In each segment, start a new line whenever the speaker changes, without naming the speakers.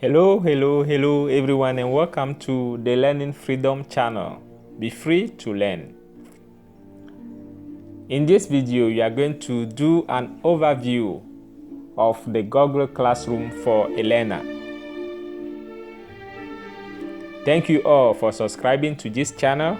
Hello everyone, and welcome to the Learning Freedom channel. Be free to learn. In this video, you are going to do an overview of the Google Classroom for a learner. Thank you all for subscribing to this channel.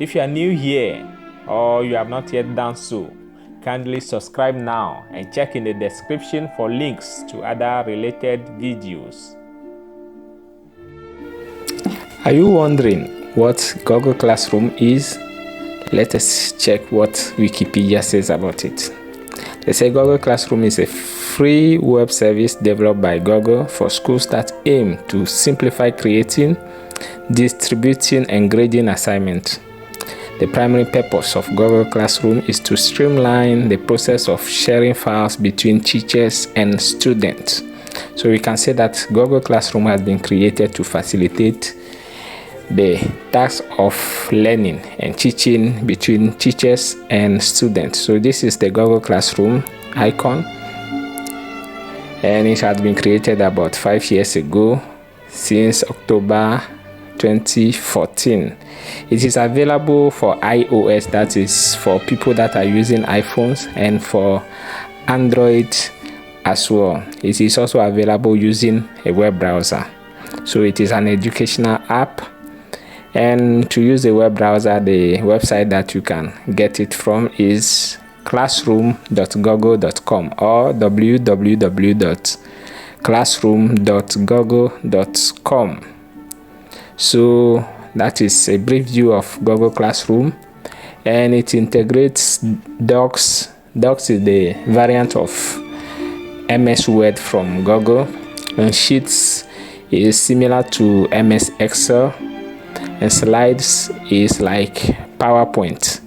If you are new here or you have not yet done so, kindly subscribe now and check in the description for links to other related videos. Are you wondering what Google Classroom is? Let us check what Wikipedia says about it. They say Google Classroom is a free web service developed by Google for schools that aim to simplify creating, distributing, and grading assignments. The primary purpose of Google Classroom is to streamline the process of sharing files between teachers and students. So we can say that Google Classroom has been created to facilitate the task of learning and teaching between teachers and students. So this is the Google Classroom icon, and it had been created about 5 years ago, since October 2014. It is available for iOS, that is for people that are using iPhones, and for Android as well. It is also available using a web browser. So it is an educational app, and to use the web browser, the website that you can get it from is classroom.google.com or www.classroom.google.com. So that is a brief view of Google Classroom, and it integrates Docs. Docs is the variant of MS Word from Google, and Sheets is similar to MS Excel, and Slides is like PowerPoint.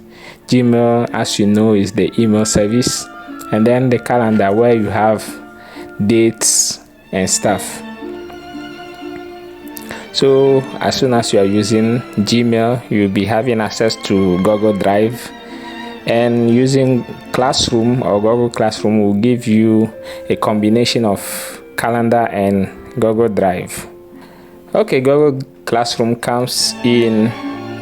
Gmail, as you know, is the email service, and then the calendar where you have dates and stuff. So as soon as you are using Gmail, you'll be having access to Google Drive, and using Classroom or Google Classroom will give you a combination of calendar and Google Drive. Okay, Google Classroom comes in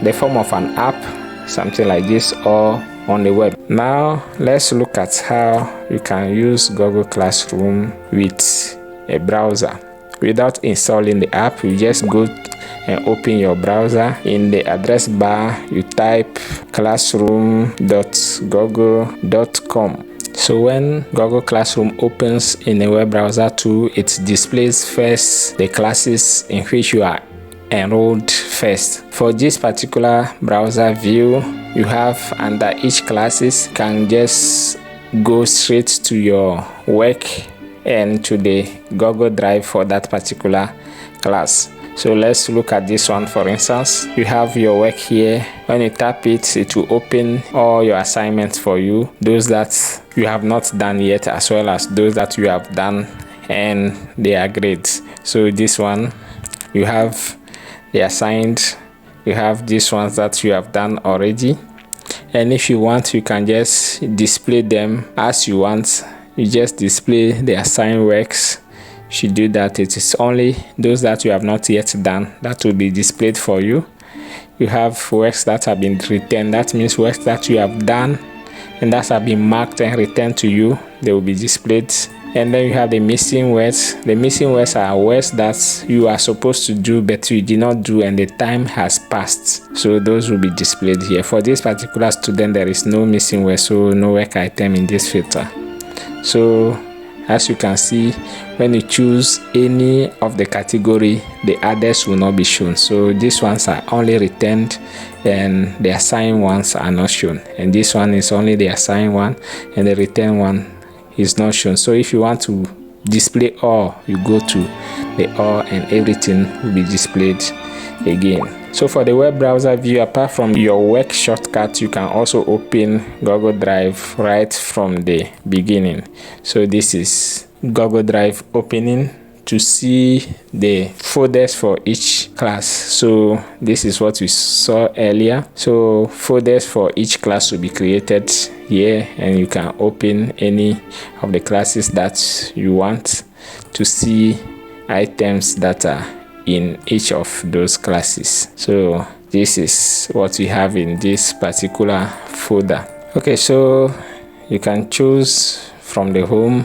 the form of an app, something like this, or on the web. Now let's look at how you can use Google Classroom with a browser. Without installing the app, you just go and open your browser. In the address bar, you type classroom.google.com. So when Google Classroom opens in a web browser too, it displays first the classes in which you are enrolled first. For this particular browser view, you have under each classes, can just go straight to your work and to the Google Drive for that particular class. So let's look at this one. For instance, you have your work here. When you tap it, it will open all your assignments for you, those that you have not done yet, as well as those that you have done and they are grades. So this one, you have the assigned, you have these ones that you have done already, and if you want, you can just display them as you want. You just display the assigned works. If you do that, it is only those that you have not yet done that will be displayed for you. You have works that have been returned. That means works that you have done and that have been marked and returned to you, they will be displayed. And then you have the missing words. The missing words are words that you are supposed to do but you did not do and the time has passed. So those will be displayed here. For this particular student, there is no missing word, so no work item in this filter. So as you can see, when you choose any of the category, the others will not be shown. So these ones are only returned and the assigned ones are not shown, and this one is only the assigned one and the returned one is not shown. So if you want to display all, you go to the all and everything will be displayed again. So for the web browser view, apart from your work shortcut, you can also open Google Drive right from the beginning. So this is Google Drive opening to see the folders for each class. So this is what we saw earlier. So folders for each class will be created here, and you can open any of the classes that you want to see items that are in each of those classes. So this is what we have in this particular folder. Okay, so you can choose from the home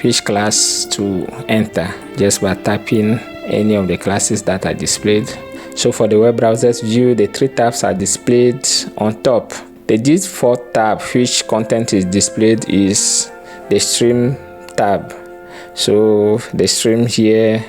which class to enter just by tapping any of the classes that are displayed. So for the web browser's view, the 3 tabs are displayed on top. The default tab which content is displayed is the stream tab. So the stream here,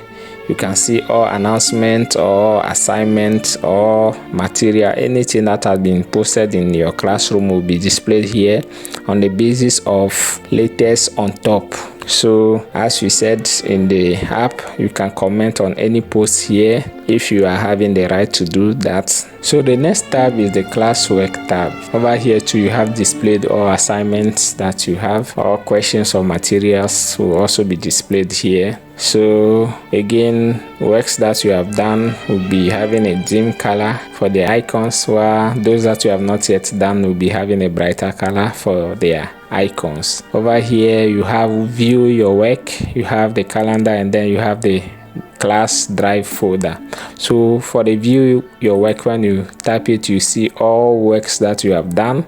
you can see all announcements or assignments or material, anything that has been posted in your classroom will be displayed here on the basis of latest on top. So as we said in the app, you can comment on any post here if you are having the right to do that. So the next tab is the classwork tab. Over here too, you have displayed all assignments that you have, all questions or materials will also be displayed here. So again, works that you have done will be having a dim color for the icons, while those that you have not yet done will be having a brighter color for their icons. Over here you have view your work, you have the calendar, and then you have the class drive folder. So for the view your work, when you tap it, you see all works that you have done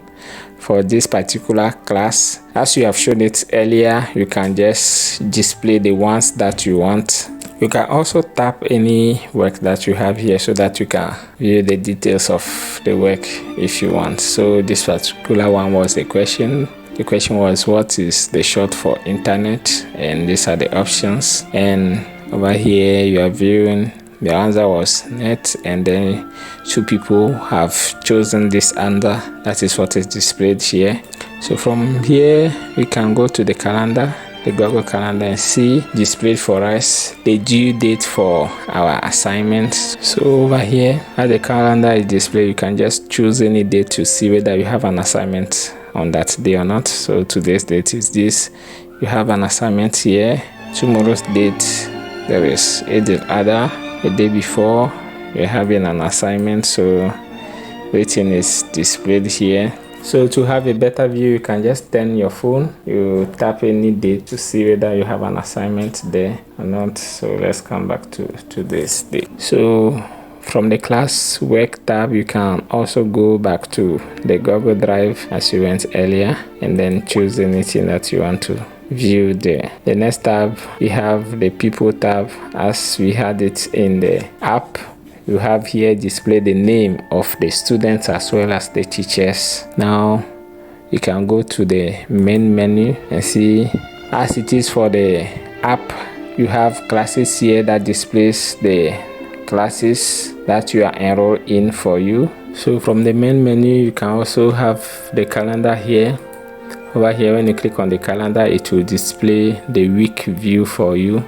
for this particular class. As you have shown it earlier, you can just display the ones that you want. You can also tap any work that you have here so that you can view the details of the work if you want. So this particular one was a question. The question was, what is the short for internet? And these are the options. And over here you are viewing, the answer was net, and then 2 people have chosen this answer. That is what is displayed here. So from here we can go to the calendar, the Google Calendar, and see displayed for us the due date for our assignments. So over here as the calendar is displayed, you can just choose any date to see whether you have an assignment on that day or not. So today's date is this. You have an assignment here. Tomorrow's date, there is Eid al-Adha. The day before you're having an assignment, so everything is displayed here. So to have a better view, you can just turn your phone, you tap any date to see whether you have an assignment there or not. So let's come back to this day. So from the class work tab, you can also go back to the Google Drive as you went earlier, and then choose anything that you want to view there. The next tab, we have the people tab. As we had it in the app, you have here display the name of the students as well as the teachers. Now you can go to the main menu and see, as it is for the app, you have classes here that displays the classes that you are enrolled in for you. So from the main menu, you can also have the calendar here. Over here, when you click on the calendar, it will display the week view for you.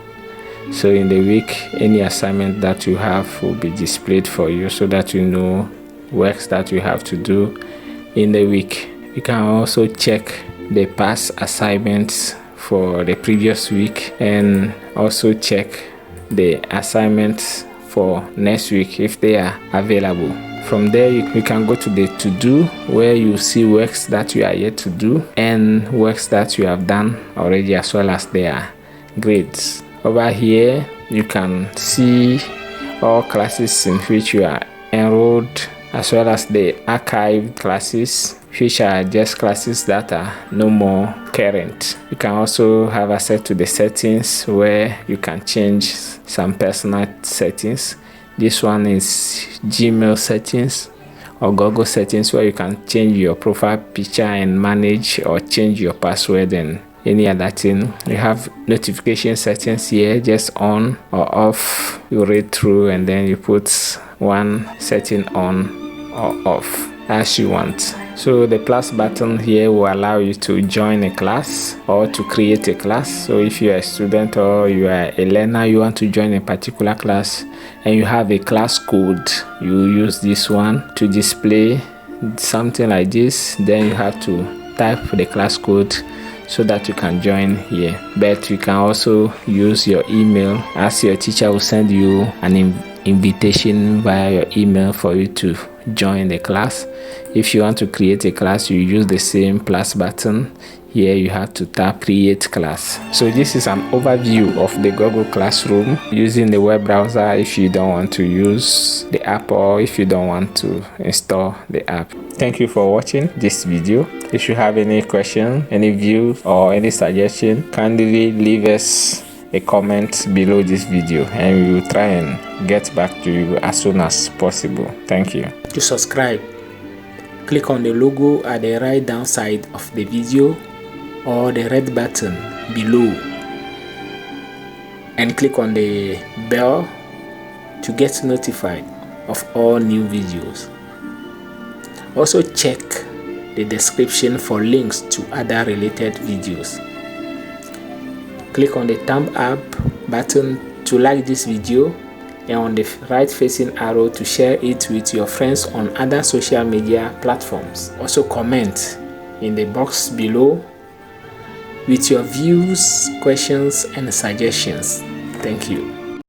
So in the week, any assignment that you have will be displayed for you so that you know works that you have to do in the week. You can also check the past assignments for the previous week, and also check the assignments for next week if they are available. From there, you can go to the to-do, where you see works that you are yet to do and works that you have done already, as well as their grades. Over here, you can see all classes in which you are enrolled, as well as the archived classes, which are just classes that are no more current. You can also have access to the settings, where you can change some personal settings. This one is Gmail settings or Google settings, where you can change your profile picture and manage or change your password and any other thing. You have notification settings here, just on or off. You read through and then you put one setting on or off as you want. So the plus button here will allow you to join a class or to create a class. So if you are a student or you are a learner, you want to join a particular class and you have a class code, you use this one to display something like this. Then you have to type the class code so that you can join here. But you can also use your email, as your teacher will send you an invitation via your email for you to join the class. If you want to create a class, you use the same plus button Here you have to tap create class. So this is an overview of the Google Classroom using the web browser if you don't want to use the app or if you don't want to install the app. Thank you for watching this video. If you have any question, any view or any suggestion, kindly leave us a comment below this video and we will try and get back to you as soon as possible. Thank you.
To subscribe, click on the logo at the right down side of the video or the red button below and click on the bell to get notified of all new videos. Also check the description for links to other related videos. Click on the thumb up button to like this video and on the right facing arrow to share it with your friends on other social media platforms. Also comment in the box below with your views, questions and suggestions. Thank you.